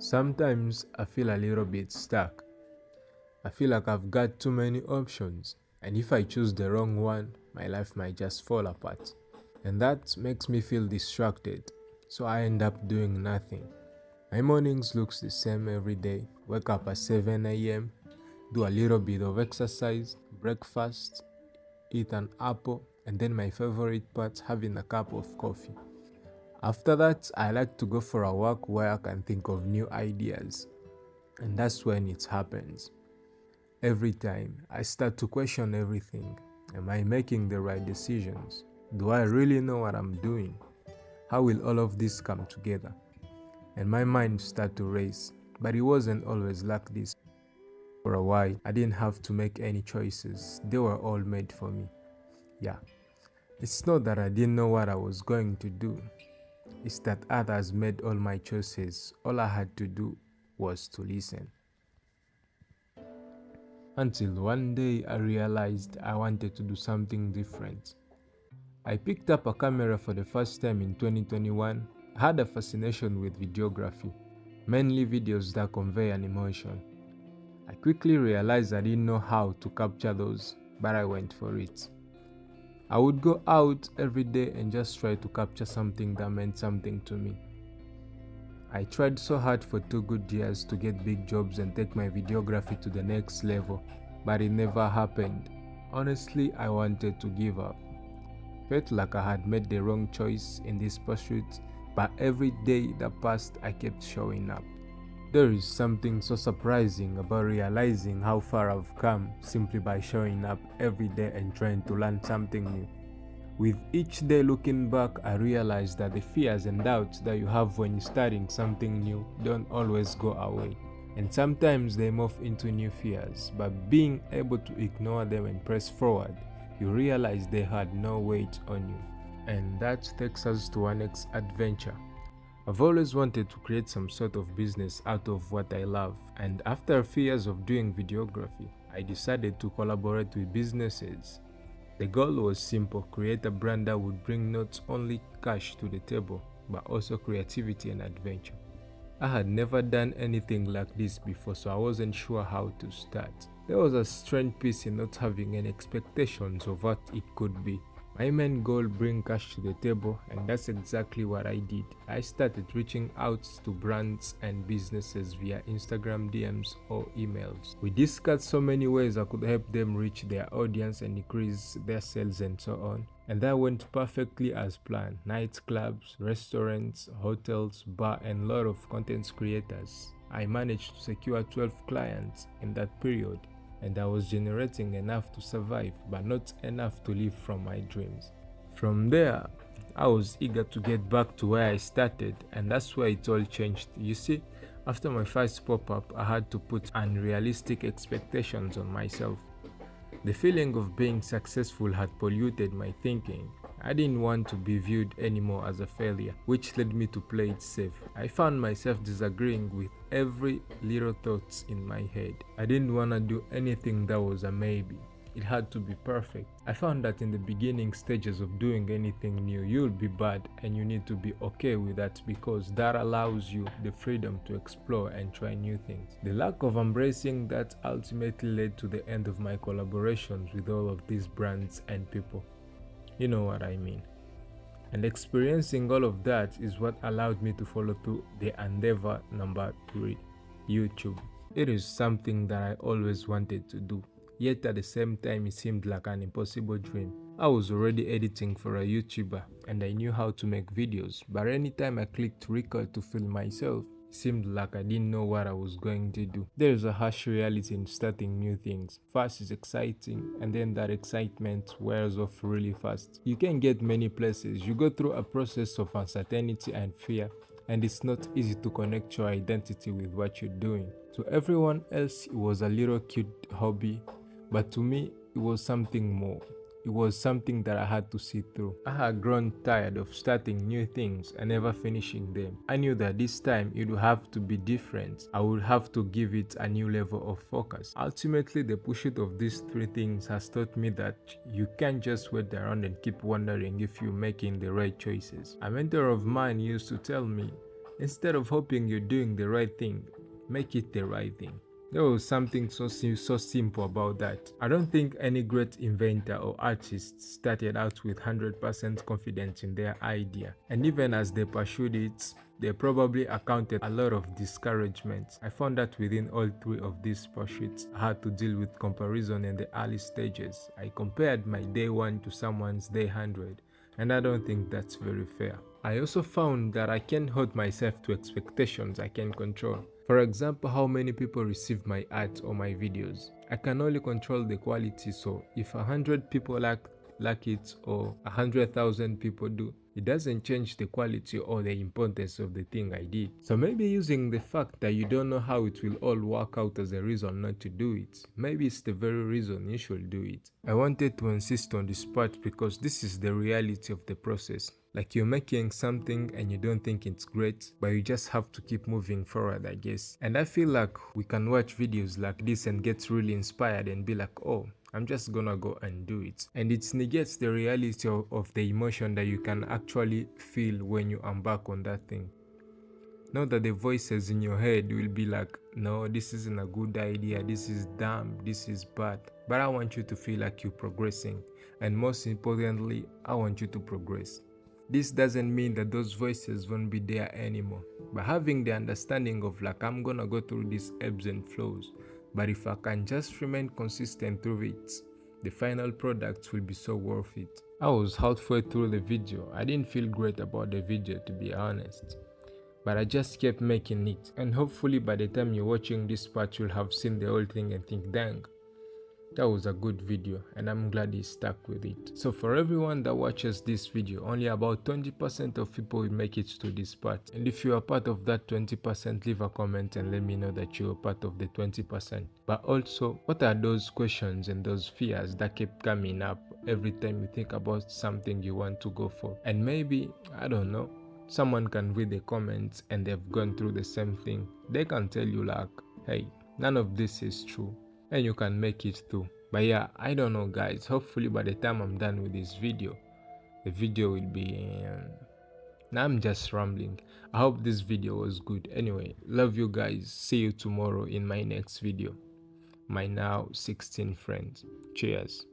Sometimes I feel a little bit stuck. I feel like I've got too many options, and if I choose the wrong one, my life might just fall apart. And that makes me feel distracted, so I end up doing nothing. My mornings looks the same every day. Wake up at 7 a.m., do a little bit of exercise, breakfast, eat an apple, and then my favorite part, having a cup of coffee. After that, I like to go for a walk where I can think of new ideas. And that's when it happens. Every time I start to question everything. Am I making the right decisions? Do I really know what I'm doing? How will all of this come together? And my mind start to race. But it wasn't always like this. For a while, I didn't have to make any choices. They were all made for me. Yeah. It's not that I didn't know what I was going to do. It's that others made all my choices. All I had to do was to listen. Until one day I realized I wanted to do something different. I picked up a camera for the first time in 2021. I had a fascination with videography, mainly videos that convey an emotion. I quickly realized I didn't know how to capture those, but I went for it. I would go out every day and just try to capture something that meant something to me. I tried so hard for 2 good years to get big jobs and take my videography to the next level, but it never happened. Honestly, I wanted to give up. Felt like I had made the wrong choice in this pursuit, but every day that passed, I kept showing up. There is something so surprising about realizing how far I've come simply by showing up every day and trying to learn something new. With each day looking back, I realized that the fears and doubts that you have when starting something new don't always go away. And sometimes they morph into new fears, but being able to ignore them and press forward, you realize they had no weight on you. And that takes us to our next adventure. I've always wanted to create some sort of business out of what I love, and after a few years of doing videography, I decided to collaborate with businesses. The goal was simple: create a brand that would bring not only cash to the table, but also creativity and adventure. I had never done anything like this before, so I wasn't sure how to start. There was a strange piece in not having any expectations of what it could be. My main goal: bring cash to the table, and that's exactly what I did. I started reaching out to brands and businesses via Instagram DMs or emails. We discussed so many ways I could help them reach their audience and increase their sales and so on. And that went perfectly as planned. Nightclubs, restaurants, hotels, bar, and a lot of content creators. I managed to secure 12 clients in that period, and I was generating enough to survive, but not enough to live from my dreams. From there, I was eager to get back to where I started, and that's where it all changed. You see, after my first pop-up, I had to put unrealistic expectations on myself. The feeling of being successful had polluted my thinking. I didn't want to be viewed anymore as a failure, which led me to play it safe. I found myself disagreeing with every little thoughts in my head. I didn't want to do anything that was a maybe. It had to be perfect. I found that in the beginning stages of doing anything new, you'll be bad, and you need to be okay with that, because that allows you the freedom to explore and try new things. The lack of embracing that ultimately led to the end of my collaborations with all of these brands and people. You know what I mean. And experiencing all of that is what allowed me to follow through the endeavor number 3, YouTube. It is something that I always wanted to do, yet at the same time it seemed like an impossible dream. I was already editing for a YouTuber and I knew how to make videos, but anytime I clicked record to film myself, it seemed like I didn't know what I was going to do. There is a harsh reality in starting new things. First is exciting, and then that excitement wears off really fast. You can get many places. You go through a process of uncertainty and fear, and it's not easy to connect your identity with what you're doing. To everyone else, it was a little cute hobby, but to me, it was something more. It was something that I had to see through. I had grown tired of starting new things and never finishing them. I knew that this time it would have to be different. I would have to give it a new level of focus. Ultimately, the pursuit of these 3 things has taught me that you can't just wait around and keep wondering if you're making the right choices. A mentor of mine used to tell me, Instead of hoping you're doing the right thing, make it the right thing. There was something so simple about that. I don't think any great inventor or artist started out with 100% confidence in their idea. And even as they pursued it, they probably encountered a lot of discouragement. I found that within all three of these pursuits, I had to deal with comparison in the early stages. I compared my day 1 to someone's day 100, and I don't think that's very fair. I also found that I can't hold myself to expectations I can control. For example, how many people receive my art or my videos. I can only control the quality, so if 100 people like it or 100,000 people do, it doesn't change the quality or the importance of the thing I did. So maybe using the fact that you don't know how it will all work out as a reason not to do it, maybe it's the very reason you should do it. I wanted to insist on this part because this is the reality of the process. Like you're making something and you don't think it's great, but you just have to keep moving forward, I guess. And I feel like we can watch videos like this and get really inspired and be like, oh, I'm just gonna go and do it. And it negates the reality of the emotion that you can actually feel when you embark on that thing. Not that the voices in your head will be like, no, this isn't a good idea, this is dumb, this is bad. But I want you to feel like you're progressing. And most importantly, I want you to progress. This doesn't mean that those voices won't be there anymore. But having the understanding of like, I'm gonna go through these ebbs and flows, but if I can just remain consistent through it, the final product will be so worth it. I was halfway through the video. I didn't feel great about the video, to be honest, but I just kept making it, and hopefully by the time you're watching this part you'll have seen the whole thing and think, dang, that was a good video, and I'm glad he stuck with it. So for everyone that watches this video, only about 20% of people will make it to this part. And if you are part of that 20%, leave a comment and let me know that you are part of the 20%. But also, what are those questions and those fears that keep coming up every time you think about something you want to go for? And maybe, I don't know, someone can read the comments and they've gone through the same thing. They can tell you like, hey, none of this is true, and you can make it through. But yeah, I don't know guys, hopefully by the time I'm done with this video, the video will be now I'm just rambling. I hope this video was good. Anyway, love you guys. See you tomorrow in my next video. My now 16 friends. Cheers.